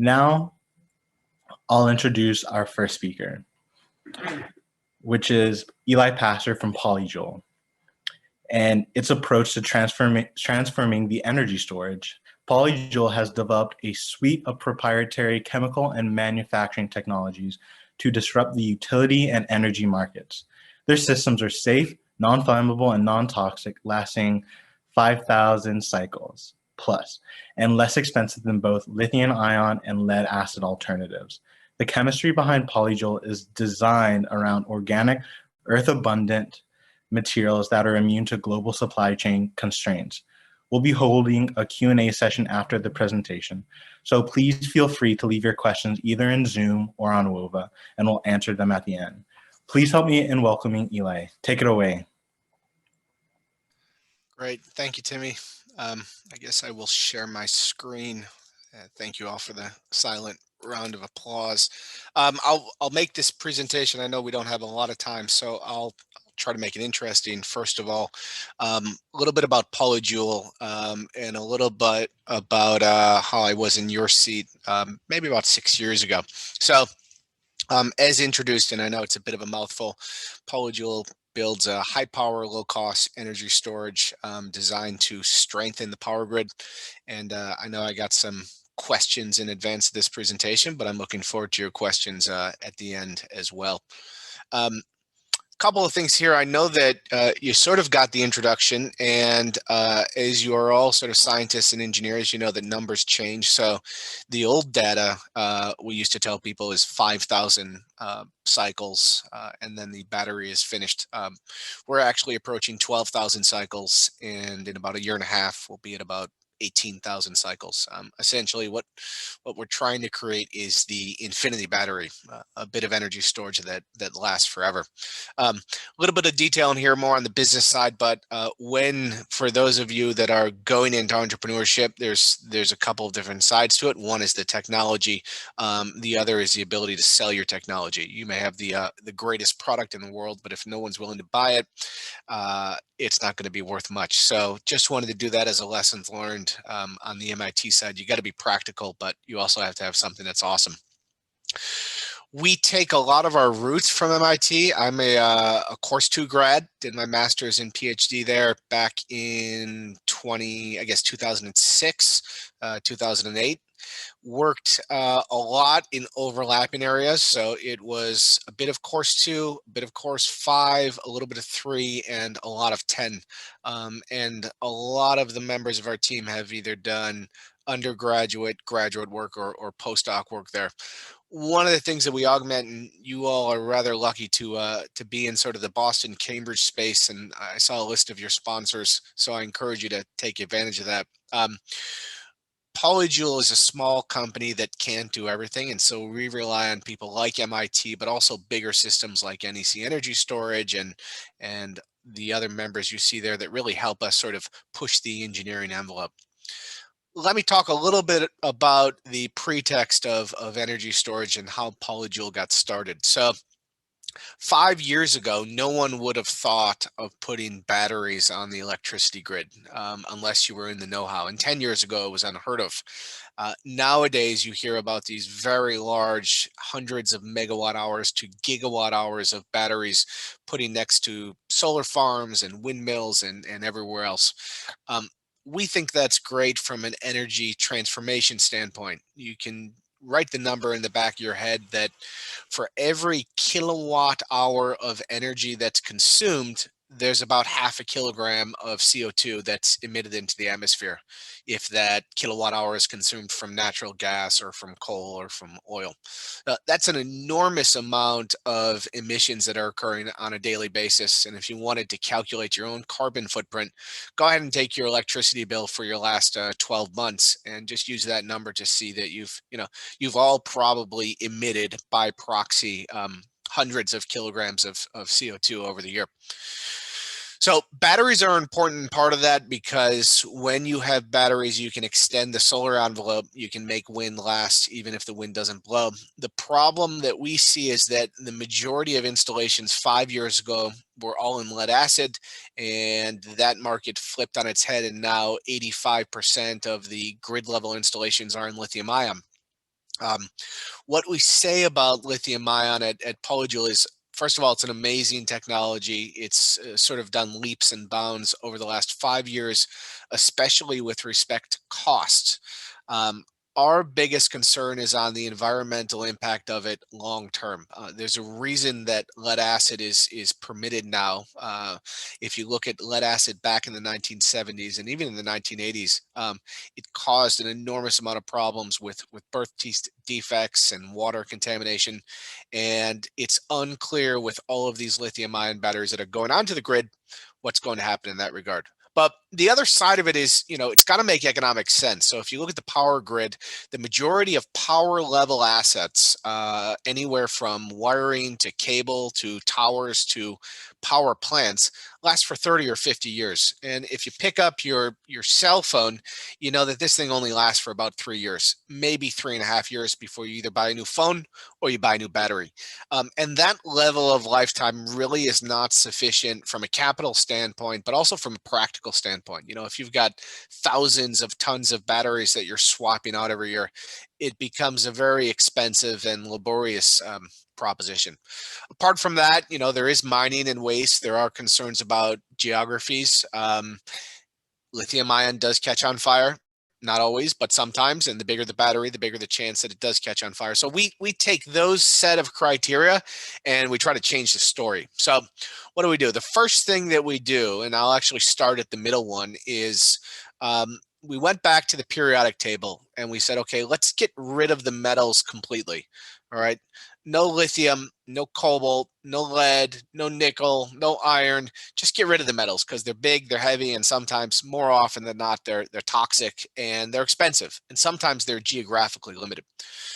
Now, I'll introduce our first speaker, which is Eli Paster from PolyJoule, and its approach to transforming the energy storage. PolyJoule has developed a suite of proprietary chemical and manufacturing technologies to disrupt the utility and energy markets. Their systems are safe, non-flammable, and non-toxic, lasting 5,000 cycles plus, and less expensive than both lithium-ion and lead-acid alternatives. The chemistry behind PolyJoule is designed around organic, earth-abundant materials that are immune to global supply chain constraints. We'll be holding a Q&A session after the presentation, so please feel free to leave your questions either in Zoom or on WOVA, and we'll answer them at the end. Please help me in welcoming Eli. Take it away. Great. Thank you, Timmy. I guess I will share my screen. Thank you all for the silent round of applause. I'll make this presentation. I know we don't have a lot of time, so I'll try to make it interesting. First of all, a little bit about PolyJoule and a little bit about how I was in your seat maybe about 6 years ago. So as introduced, and I know it's a bit of a mouthful, PolyJoule builds a high power, low cost energy storage designed to strengthen the power grid. And I know I got some questions in advance of this presentation, but I'm looking forward to your questions at the end as well. Couple of things here. I know that you sort of got the introduction, and as you are all sort of scientists and engineers, you know that numbers change. So the old data we used to tell people is 5,000 cycles, and then the battery is finished. We're actually approaching 12,000 cycles, and in about a year and a half, we'll be at about 18,000 cycles. Essentially, what we're trying to create is the infinity battery, a bit of energy storage that lasts forever. A little bit of detail in here, more on the business side, but for those of you that are going into entrepreneurship, there's a couple of different sides to it. One is the technology. The other is the ability to sell your technology. You may have the greatest product in the world, but if no one's willing to buy it, it's not going to be worth much. So just wanted to do that as a lessons learned on the MIT side. You got to be practical, but you also have to have something that's awesome. We take a lot of our roots from MIT. I'm a course 2 grad, did my master's and PhD there back in 2006, 2008. Worked a lot in overlapping areas. So it was a bit of course 2, a bit of course 5, a little bit of 3, and a lot of 10. And a lot of the members of our team have either done undergraduate, graduate work, or postdoc work there. One of the things that we augment, and you all are rather lucky to be in sort of the Boston, Cambridge space, and I saw a list of your sponsors, so I encourage you to take advantage of that. PolyJoule is a small company that can't do everything, and so we rely on people like MIT, but also bigger systems like NEC Energy Storage and the other members you see there that really help us sort of push the engineering envelope. Let me talk a little bit about the pretext of energy storage and how PolyJoule got started. So 5 years ago, no one would have thought of putting batteries on the electricity grid unless you were in the know-how. And 10 years ago, it was unheard of. Nowadays, you hear about these very large hundreds of megawatt hours to gigawatt hours of batteries putting next to solar farms and windmills and everywhere else. We think that's great from an energy transformation standpoint. You can write the number in the back of your head that for every kilowatt hour of energy that's consumed, there's about 0.5 kilogram of CO2 that's emitted into the atmosphere if that kilowatt hour is consumed from natural gas or from coal or from oil. That's an enormous amount of emissions that are occurring on a daily basis. And if you wanted to calculate your own carbon footprint, go ahead and take your electricity bill for your last 12 months and just use that number to see that you've all probably emitted by proxy hundreds of kilograms of CO2 over the year. So batteries are an important part of that because when you have batteries, you can extend the solar envelope. You can make wind last even if the wind doesn't blow. The problem that we see is that the majority of installations 5 years ago were all in lead acid, and that market flipped on its head, and now 85% of the grid level installations are in lithium ion. Um, what we say about lithium ion at PolyJoule is, first of all, it's an amazing technology. It's sort of done leaps and bounds over the last 5 years, especially with respect to cost. Um, our biggest concern is on the environmental impact of it long term. There's a reason that lead acid is permitted now. If you look at lead acid back in the 1970s and even in the 1980s, it caused an enormous amount of problems with birth defects and water contamination. And it's unclear with all of these lithium ion batteries that are going onto the grid, what's going to happen in that regard. But the other side of it is, it's got to make economic sense. So if you look at the power grid, the majority of power level assets, anywhere from wiring to cable to towers to power plants, last for 30 or 50 years. And if you pick up your cell phone, you know that this thing only lasts for about 3 years, maybe 3.5 years before you either buy a new phone or you buy a new battery. And that level of lifetime really is not sufficient from a capital standpoint, but also from a practical standpoint. If you've got thousands of tons of batteries that you're swapping out every year, it becomes a very expensive and laborious proposition. Apart from that, there is mining and waste. There are concerns about geographies. Lithium ion does catch on fire. Not always, but sometimes. And the bigger the battery, the bigger the chance that it does catch on fire. So we take those set of criteria and we try to change the story. So what do? The first thing that we do, and I'll actually start at the middle one, is we went back to the periodic table and we said, okay, let's get rid of the metals completely. All right. No lithium, no cobalt, no lead, no nickel, no iron. Just get rid of the metals because they're big, they're heavy, and sometimes, more often than not, they're toxic and they're expensive. And sometimes they're geographically limited.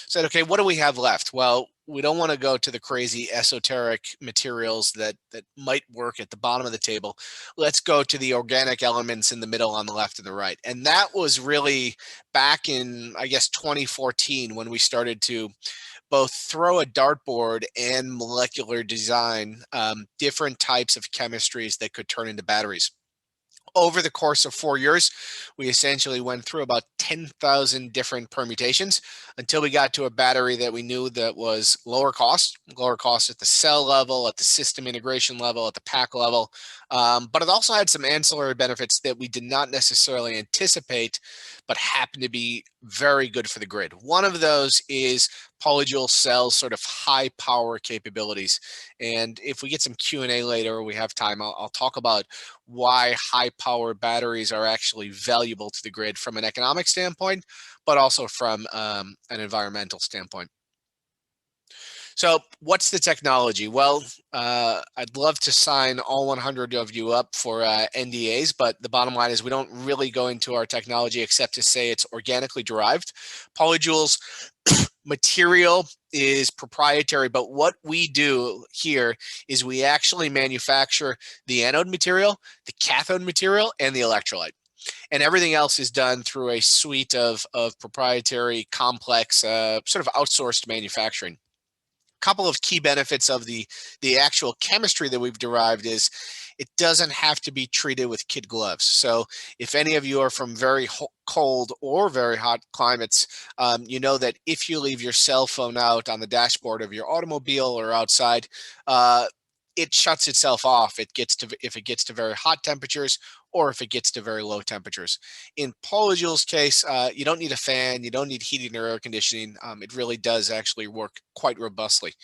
Said, okay, what do we have left? Well, we don't want to go to the crazy esoteric materials that might work at the bottom of the table. Let's go to the organic elements in the middle, on the left and the right. And that was really back in, I guess, 2014 when we started to both throw a dartboard and molecular design different types of chemistries that could turn into batteries. Over the course of 4 years, we essentially went through about 10,000 different permutations until we got to a battery that we knew that was lower cost at the cell level, at the system integration level, at the pack level. But it also had some ancillary benefits that we did not necessarily anticipate, but happen to be very good for the grid. One of those is PolyJoule cells sort of high power capabilities. And if we get some Q&A later, or we have time, I'll talk about why high power batteries are actually valuable to the grid from an economic standpoint, but also from an environmental standpoint. So what's the technology? Well, I'd love to sign all 100 of you up for NDAs, but the bottom line is we don't really go into our technology except to say it's organically derived. PolyJoule's material is proprietary, but what we do here is we actually manufacture the anode material, the cathode material, and the electrolyte. And everything else is done through a suite of proprietary, complex, sort of outsourced manufacturing. Couple of key benefits of the actual chemistry that we've derived is it doesn't have to be treated with kid gloves. So if any of you are from very cold or very hot climates, you know that if you leave your cell phone out on the dashboard of your automobile or outside, it shuts itself off. If it gets to very hot temperatures or if it gets to very low temperatures. In PolyJoule's case, you don't need a fan, you don't need heating or air conditioning. It really does actually work quite robustly.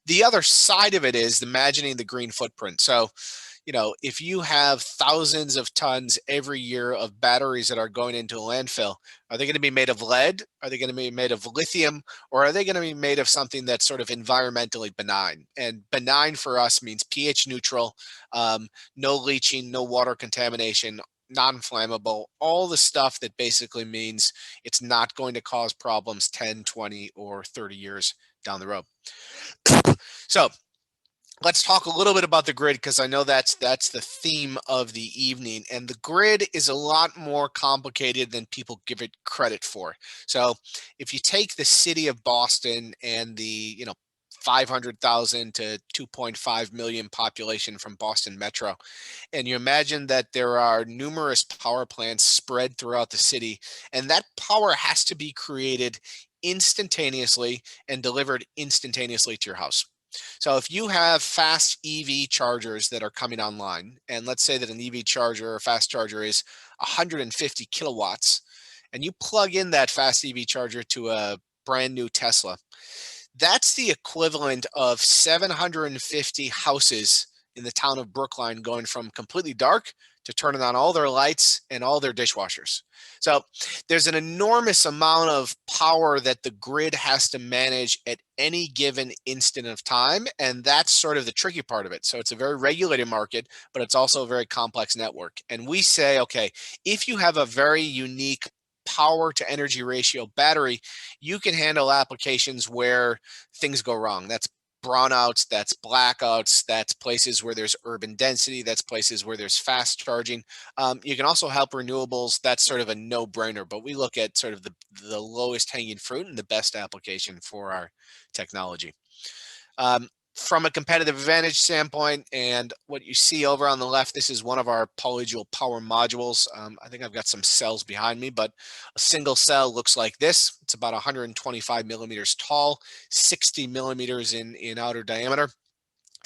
The other side of it is imagining the green footprint. So, if you have thousands of tons every year of batteries that are going into a landfill, are they going to be made of lead? Are they going to be made of lithium? Or are they going to be made of something that's sort of environmentally benign? And benign for us means pH neutral, no leaching, no water contamination, non-flammable, all the stuff that basically means it's not going to cause problems 10, 20, or 30 years down the road. So let's talk a little bit about the grid, because I know that's the theme of the evening. And the grid is a lot more complicated than people give it credit for. So if you take the city of Boston and the 500,000 to 2.5 million population from Boston Metro, and you imagine that there are numerous power plants spread throughout the city, and that power has to be created instantaneously and delivered instantaneously to your house. So if you have fast EV chargers that are coming online, and let's say that an EV charger or fast charger is 150 kilowatts, and you plug in that fast EV charger to a brand new Tesla, that's the equivalent of 750 houses in the town of Brookline going from completely dark to turning on all their lights and all their dishwashers. So there's an enormous amount of power that the grid has to manage at any given instant of time. And that's sort of the tricky part of it. So it's a very regulated market, but it's also a very complex network. And we say, okay, if you have a very unique power to energy ratio battery, you can handle applications where things go wrong. That's brownouts, that's blackouts, that's places where there's urban density, that's places where there's fast charging. You can also help renewables. That's sort of a no-brainer, but we look at sort of the lowest hanging fruit and the best application for our technology. From a competitive advantage standpoint, and what you see over on the left, this is one of our PolyJoule power modules. I think I've got some cells behind me, but a single cell looks like this. It's about 125 millimeters tall, 60 millimeters in outer diameter.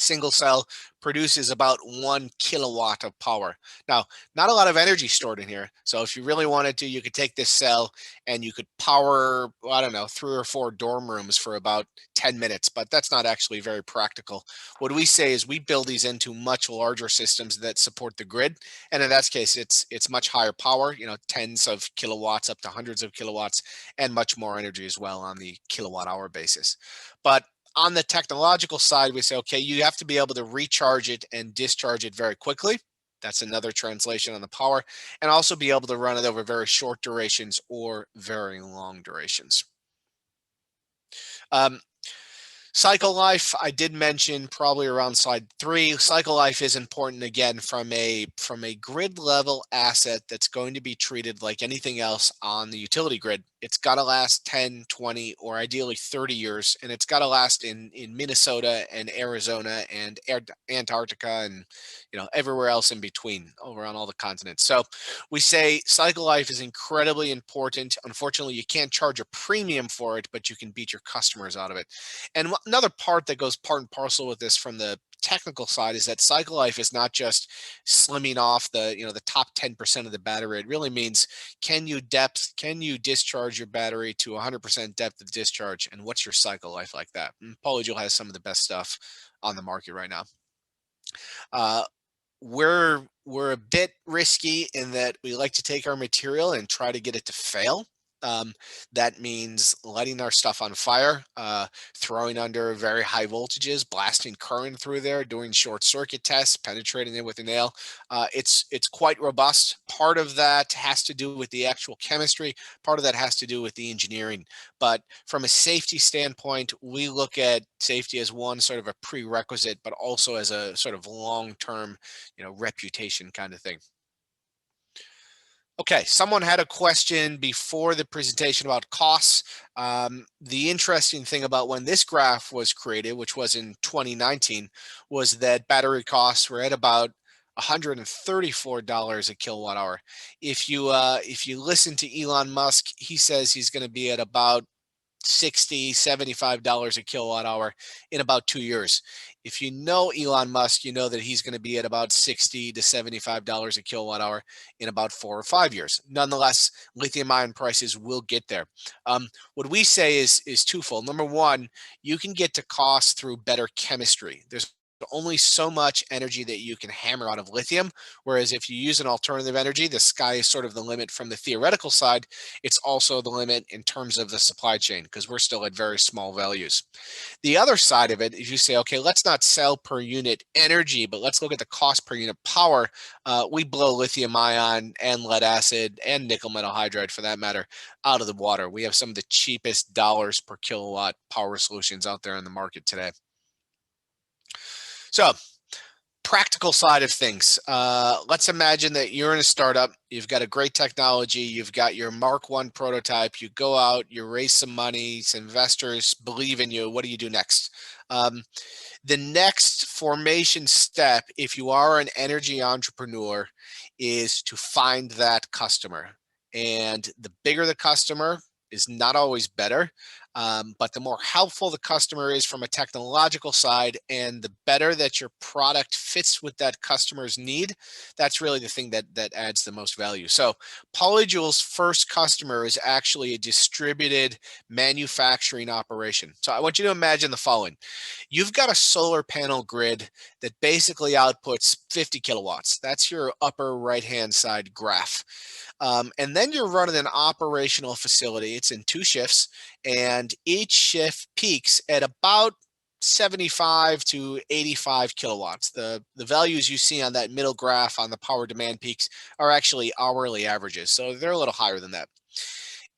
Single cell produces about 1 kilowatt of power. Now, not a lot of energy stored in here. So if you really wanted to, you could take this cell and you could power, well, I don't know, 3 or 4 dorm rooms for about 10 minutes, but that's not actually very practical. What we say is we build these into much larger systems that support the grid. And in that case, it's much higher power, you know, tens of kilowatts up to hundreds of kilowatts, and much more energy as well on the kilowatt hour basis. But on the technological side, we say, okay, you have to be able to recharge it and discharge it very quickly. That's another translation on the power, and also be able to run it over very short durations or very long durations. Cycle life, I did mention probably around slide 3. Cycle life is important, again, from a grid level asset that's going to be treated like anything else on the utility grid. It's got to last 10, 20, or ideally 30 years, and it's got to last in Minnesota and Arizona and Antarctica and, you know, everywhere else in between, over on all the continents. So we say cycle life is incredibly important. Unfortunately, you can't charge a premium for it, but you can beat your customers out of it. And another part that goes part and parcel with this from the technical side is that cycle life is not just slimming off the, you know, the top 10% of the battery. It really means, can you discharge your battery to 100% depth of discharge, and what's your cycle life like that? And PolyJoule has some of the best stuff on the market right now. We're a bit risky in that we like to take our material and try to get it to fail. That means lighting our stuff on fire, throwing under very high voltages, blasting current through there, doing short circuit tests, penetrating it with a nail. It's quite robust. Part of that has to do with the actual chemistry. Part of that has to do with the engineering. But from a safety standpoint, we look at safety as one sort of a prerequisite, but also as a sort of long-term, you know, reputation kind of thing. Okay, someone had a question before the presentation about costs. The interesting thing about when this graph was created, which was in 2019, was that battery costs were at about $134 a kilowatt hour. If you listen to Elon Musk, he says he's going to be at about $60, $75 a kilowatt hour in about 2 years. If you know Elon Musk, you know that he's going to be at about $60 to $75 a kilowatt hour in about 4 or 5 years. Nonetheless, lithium ion prices will get there. What we say is twofold. Number one, you can get to cost through better chemistry. There's only so much energy that you can hammer out of lithium, whereas if you use an alternative energy, the sky is sort of the limit from the theoretical side. It's also the limit in terms of the supply chain, because we're still at very small values. The other side of it is you say, okay, let's not sell per unit energy, but let's look at the cost per unit power. We blow lithium ion and lead acid and nickel metal hydride, for that matter, out of the water. We have some of the cheapest dollars per kilowatt power solutions out there in the market today. So, practical side of things. Let's imagine that you're in a startup, you've got a great technology, you've got your Mark 1 prototype, you go out, you raise some money, some investors believe in you. What do you do next? The next formation step, if you are an energy entrepreneur, is to find that customer. And the bigger the customer, is not always better, but the more helpful the customer is from a technological side and the better that your product fits with that customer's need, that's really the thing that adds the most value. So PolyJoule's first customer is actually a distributed manufacturing operation. So I want you to imagine the following. You've got a solar panel grid that basically outputs 50 kilowatts. That's your upper right-hand side graph. And then you're running an operational facility. It's in 2 shifts, and each shift peaks at about 75 to 85 kilowatts. The values you see on that middle graph on the power demand peaks are actually hourly averages. So they're a little higher than that.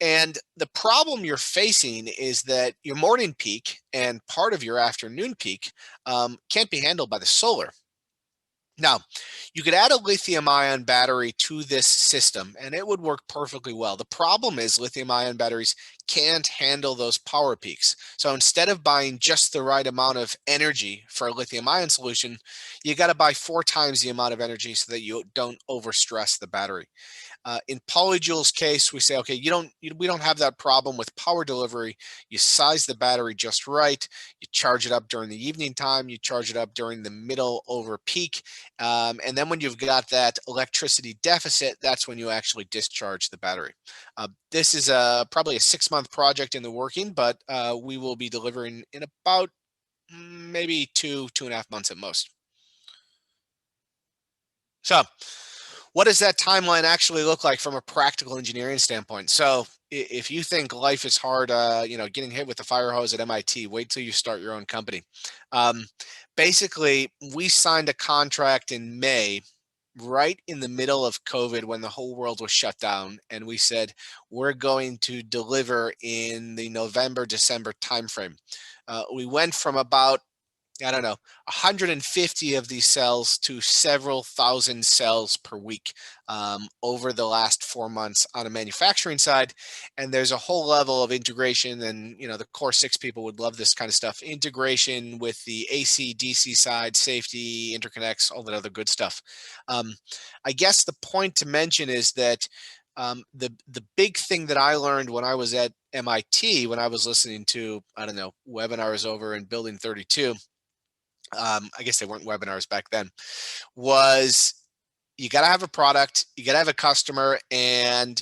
And the problem you're facing is that your morning peak and part of your afternoon peak can't be handled by the solar. Now, you could add a lithium ion battery to this system and it would work perfectly well. The problem is lithium ion batteries can't handle those power peaks. So instead of buying just the right amount of energy for a lithium ion solution, you got to buy 4 times the amount of energy so that you don't overstress the battery. In PolyJoule's case, we say, okay, we don't have that problem with power delivery. You size the battery just right. You charge it up during the evening time. You charge it up during the middle over peak. And then when you've got that electricity deficit, that's when you actually discharge the battery. This is probably a 6-month project in the working, but we will be delivering in about maybe 2.5 months at most. So what does that timeline actually look like from a practical engineering standpoint? So if you think life is hard, getting hit with the fire hose at MIT, wait till you start your own company. Basically, we signed a contract in May, right in the middle of COVID when the whole world was shut down. And we said, we're going to deliver in the November, December timeframe. We went from about 150 of these cells to several thousand cells per week over the last 4 months on a manufacturing side. And there's a whole level of integration, and the core 6 people would love this kind of stuff. Integration with the AC, DC side, safety, interconnects, all that other good stuff. I guess the point to mention is that the big thing that I learned when I was at MIT, when I was listening to, webinars over in Building 32, I guess they weren't webinars back then, was you got to have a product, you got to have a customer, and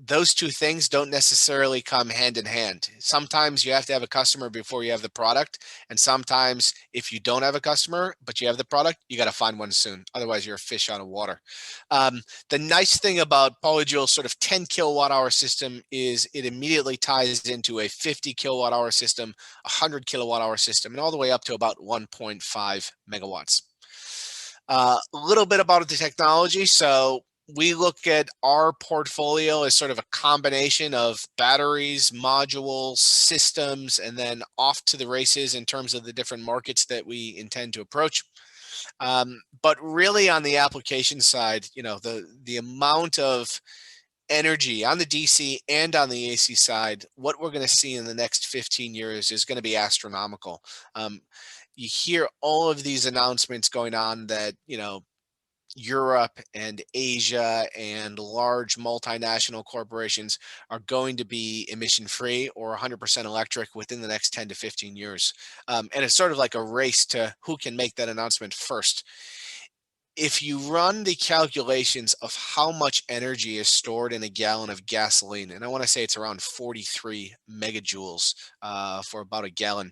those 2 things don't necessarily come hand in hand. Sometimes you have to have a customer before you have the product. And sometimes if you don't have a customer, but you have the product, you got to find one soon. Otherwise you're a fish out of water. The nice thing about PolyJoule's sort of 10 kilowatt hour system is it immediately ties into a 50 kilowatt hour system, 100 kilowatt hour system, and all the way up to about 1.5 megawatts. A little bit about the technology. So we look at our portfolio as sort of a combination of batteries, modules, systems, and then off to the races in terms of the different markets that we intend to approach. But really on the application side, the amount of energy on the DC and on the AC side, what we're going to see in the next 15 years is going to be astronomical. You hear all of these announcements going on that, Europe and Asia and large multinational corporations are going to be emission free or 100% electric within the next 10 to 15 years. And it's sort of like a race to who can make that announcement first. If you run the calculations of how much energy is stored in a gallon of gasoline, and I want to say it's around 43 megajoules for about a gallon,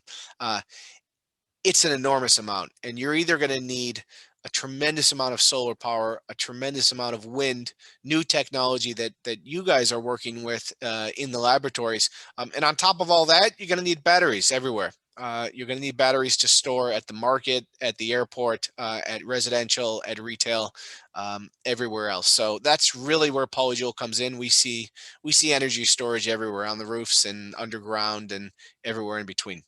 it's an enormous amount. And you're either going to need a tremendous amount of solar power, a tremendous amount of wind, new technology that you guys are working with in the laboratories. And on top of all that, you're going to need batteries everywhere. You're going to need batteries to store at the market, at the airport, at residential, at retail, everywhere else. So that's really where PolyJoule comes in. We see energy storage everywhere, on the roofs and underground and everywhere in between.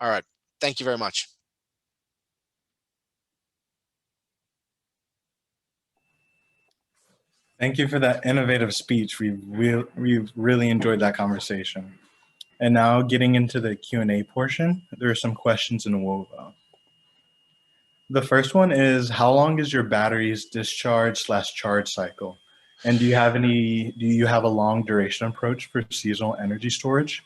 All right. Thank you very much. Thank you for that innovative speech. We've really enjoyed that conversation. And now getting into the Q&A portion, there are some questions in Wova. The first one is, how long is your battery's discharge/charge cycle? And do you have a long duration approach for seasonal energy storage?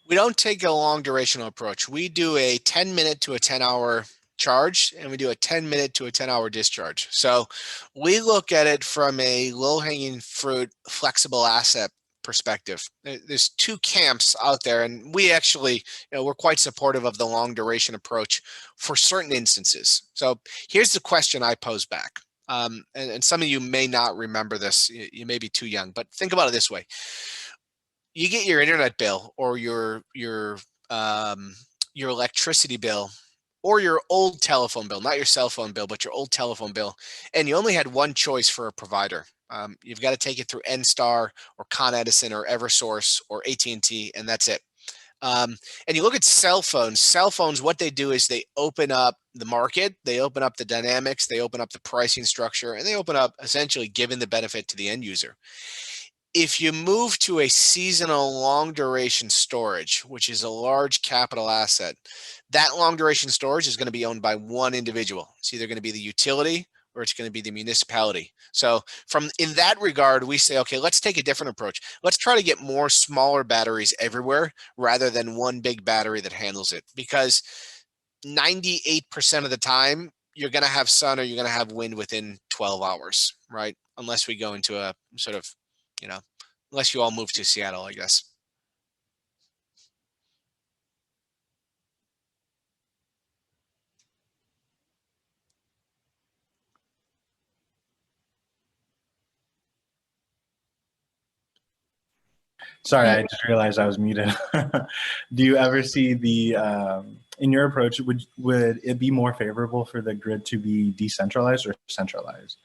We don't take a long durational approach. We do a 10-minute to a 10-hour charge, and we do a 10-minute to a 10-hour discharge. So we look at it from a low-hanging fruit, flexible asset perspective. There's two camps out there, and we actually, we're quite supportive of the long duration approach for certain instances. So here's the question I pose back. And some of you may not remember this. You may be too young, but think about it this way. You get your internet bill or your electricity bill or your old telephone bill, not your cell phone bill, but your old telephone bill, and you only had one choice for a provider. You've got to take it through NSTAR or Con Edison or Eversource or AT&T, and that's it. And you look at cell phones. Cell phones, what they do is they open up the market, they open up the dynamics, they open up the pricing structure, and they open up essentially giving the benefit to the end user. If you move to a seasonal long duration storage, which is a large capital asset, that long duration storage is going to be owned by one individual. It's either going to be the utility or it's going to be the municipality. So in that regard, we say, okay, let's take a different approach. Let's try to get more smaller batteries everywhere rather than one big battery that handles it, because 98% of the time you're going to have sun or you're going to have wind within 12 hours, right? Unless we go into a sort of, unless you all move to Seattle, I guess. Sorry, I just realized I was muted. Do you ever see in your approach, would it be more favorable for the grid to be decentralized or centralized?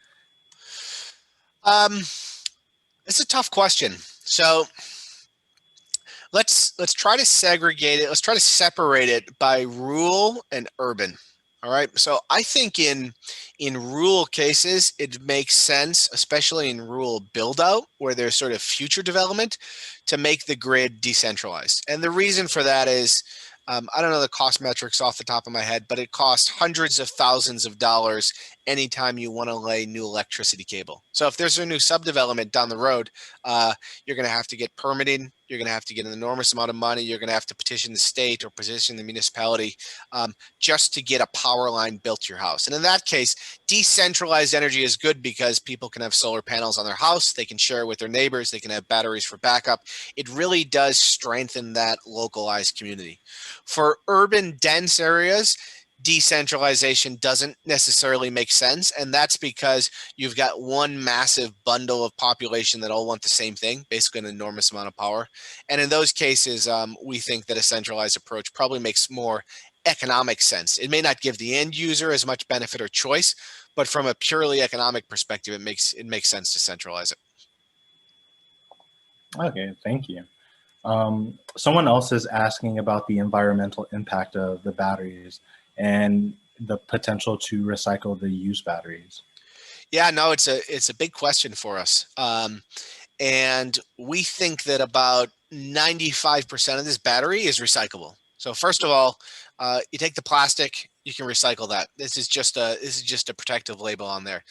It's a tough question. So let's try to segregate it. Let's try to separate it by rural and urban. All right. So I think in rural cases, it makes sense, especially in rural build out where there's sort of future development, to make the grid decentralized. And the reason for that is, I don't know the cost metrics off the top of my head, but it costs hundreds of thousands of dollars anytime you want to lay new electricity cable. So if there's a new subdevelopment down the road, you're going to have to get permitting. You're going to have to get an enormous amount of money. You're going to have to petition the state or petition the municipality just to get a power line built to your house. And in that case, decentralized energy is good because people can have solar panels on their house. They can share it with their neighbors. They can have batteries for backup. It really does strengthen that localized community. For urban dense areas, decentralization doesn't necessarily make sense, and that's because you've got one massive bundle of population that all want the same thing, basically an enormous amount of power. And in those cases, we think that a centralized approach probably makes more economic sense. It may not give the end user as much benefit or choice, but from a purely economic perspective, it makes sense to centralize it. Okay, thank you. Someone else is asking about the environmental impact of the batteries and the potential to recycle the used batteries. Yeah, no, it's a big question for us. And we think that about 95% of this battery is recyclable. So first of all, you take the plastic, you can recycle that. This is just a protective label on there.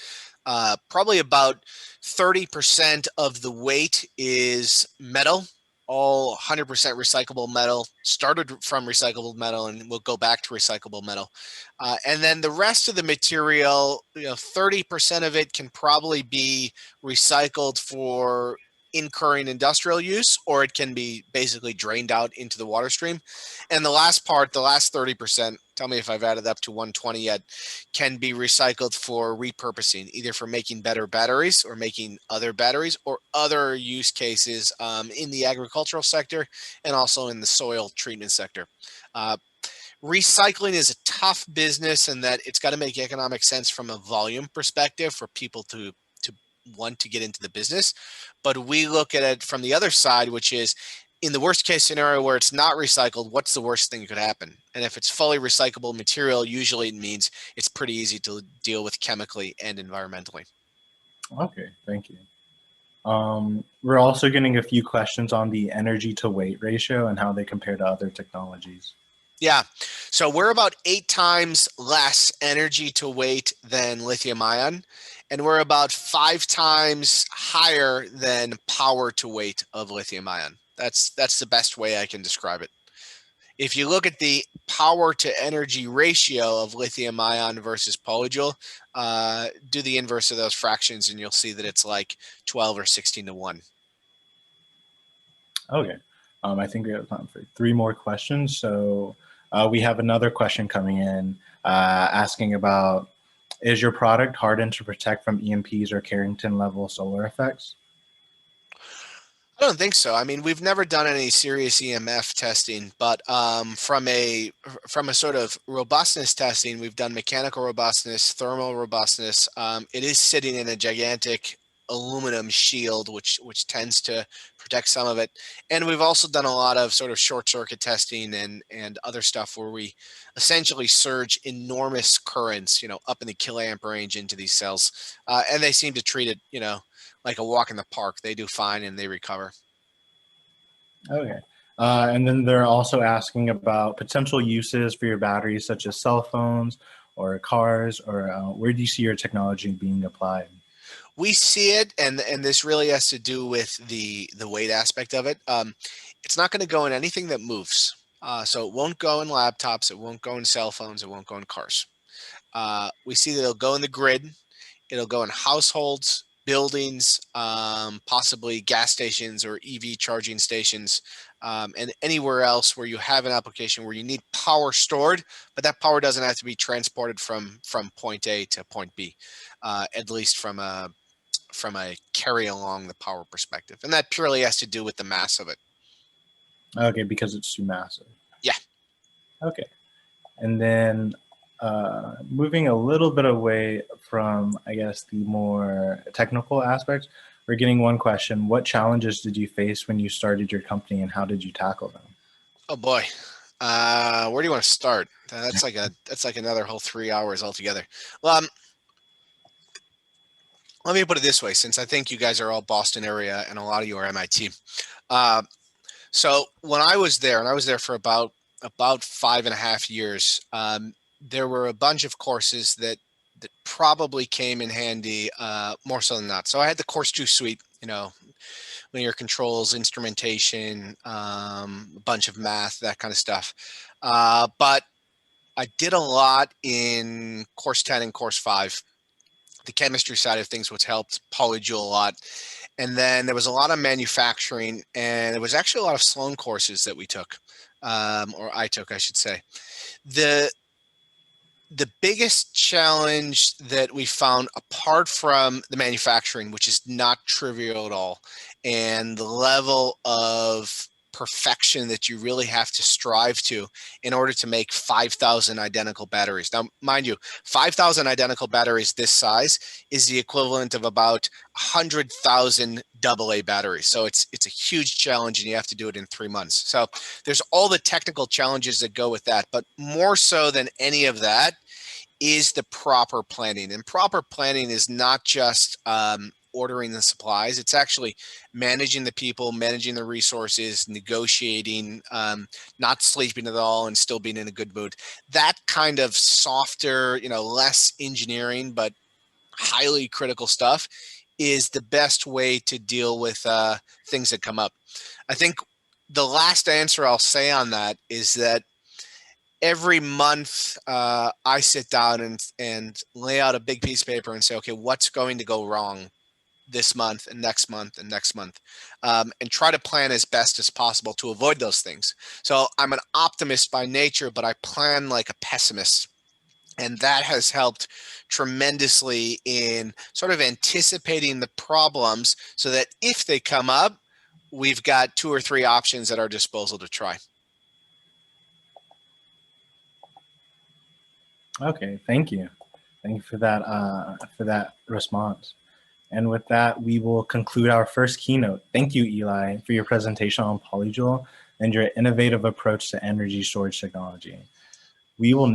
Probably about 30% of the weight is metal, all 100% recyclable metal, started from recyclable metal and will go back to recyclable metal. And then the rest of the material, 30% of it can probably be recycled for incurring industrial use, or it can be basically drained out into the water stream. And the last part, the last 30%, tell me if I've added up to 120 yet, can be recycled for repurposing, either for making better batteries or making other batteries or other use cases in the agricultural sector and also in the soil treatment sector. Recycling is a tough business in that it's got to make economic sense from a volume perspective for people to want to get into the business. But we look at it from the other side, which is in the worst case scenario where it's not recycled, what's the worst thing that could happen? And if it's fully recyclable material, usually it means it's pretty easy to deal with chemically and environmentally. Okay, thank you. We're also getting a few questions on the energy to weight ratio and how they compare to other technologies. Yeah, so we're about 8 times less energy to weight than lithium ion, and we're about 5 times higher than power to weight of lithium ion. That's the best way I can describe it. If you look at the power to energy ratio of lithium ion versus PolyJoule, do the inverse of those fractions and you'll see that it's like 12 or 16 to 1. Okay. I think we have time for 3 more questions. So we have another question coming in asking about, is your product hardened to protect from EMPs or Carrington level solar effects? I don't think so. I mean, we've never done any serious EMF testing, but from a sort of robustness testing, we've done mechanical robustness, thermal robustness. It is sitting in a gigantic aluminum shield, which tends to protect some of it. And we've also done a lot of sort of short circuit testing and other stuff where we essentially surge enormous currents, up in the kiloamp range into these cells, and they seem to treat it, like a walk in the park. They do fine and they recover. Okay. And then they're also asking about potential uses for your batteries, such as cell phones or cars, or where do you see your technology being applied? We see it, and this really has to do with the weight aspect of it. It's not going to go in anything that moves. So it won't go in laptops, it won't go in cell phones, it won't go in cars. We see that it'll go in the grid, it'll go in households, buildings, possibly gas stations or EV charging stations, and anywhere else where you have an application where you need power stored, but that power doesn't have to be transported from point A to point B, at least from a carry along the power perspective. And that purely has to do with the mass of it. Okay, because it's too massive. Yeah. Okay. And then moving a little bit away from, I guess, the more technical aspects, we're getting one question. What challenges did you face when you started your company and how did you tackle them? Oh boy. Where do you want to start? That's like another whole 3 hours altogether. Well, let me put it this way, since I think you guys are all Boston area and a lot of you are MIT. So when I was there, and I was there for about 5.5 years, there were a bunch of courses that probably came in handy, more so than not. So I had the Course 2 suite, linear controls, instrumentation, a bunch of math, that kind of stuff. But I did a lot in Course 10 and Course 5. The chemistry side of things, which helped PolyJoule a lot. And then there was a lot of manufacturing, and there was actually a lot of Sloan courses that we took, or I took, I should say. The biggest challenge that we found, apart from the manufacturing, which is not trivial at all, and the level of perfection that you really have to strive to in order to make 5,000 identical batteries. Now, mind you, 5,000 identical batteries this size is the equivalent of about 100,000 AA batteries. So it's a huge challenge, and you have to do it in 3 months. So there's all the technical challenges that go with that, but more so than any of that is the proper planning. And proper planning is not just ordering the supplies. It's actually managing the people, managing the resources, negotiating, not sleeping at all and still being in a good mood. That kind of softer, less engineering, but highly critical stuff is the best way to deal with things that come up. I think the last answer I'll say on that is that every month I sit down and lay out a big piece of paper and say, okay, what's going to go wrong this month and next month and next month, and try to plan as best as possible to avoid those things. So I'm an optimist by nature, but I plan like a pessimist. And that has helped tremendously in sort of anticipating the problems so that if they come up, we've got 2 or 3 options at our disposal to try. Okay, thank you. Thank you for that response. And with that, we will conclude our first keynote. Thank you, Eli, for your presentation on PolyJoule and your innovative approach to energy storage technology. We will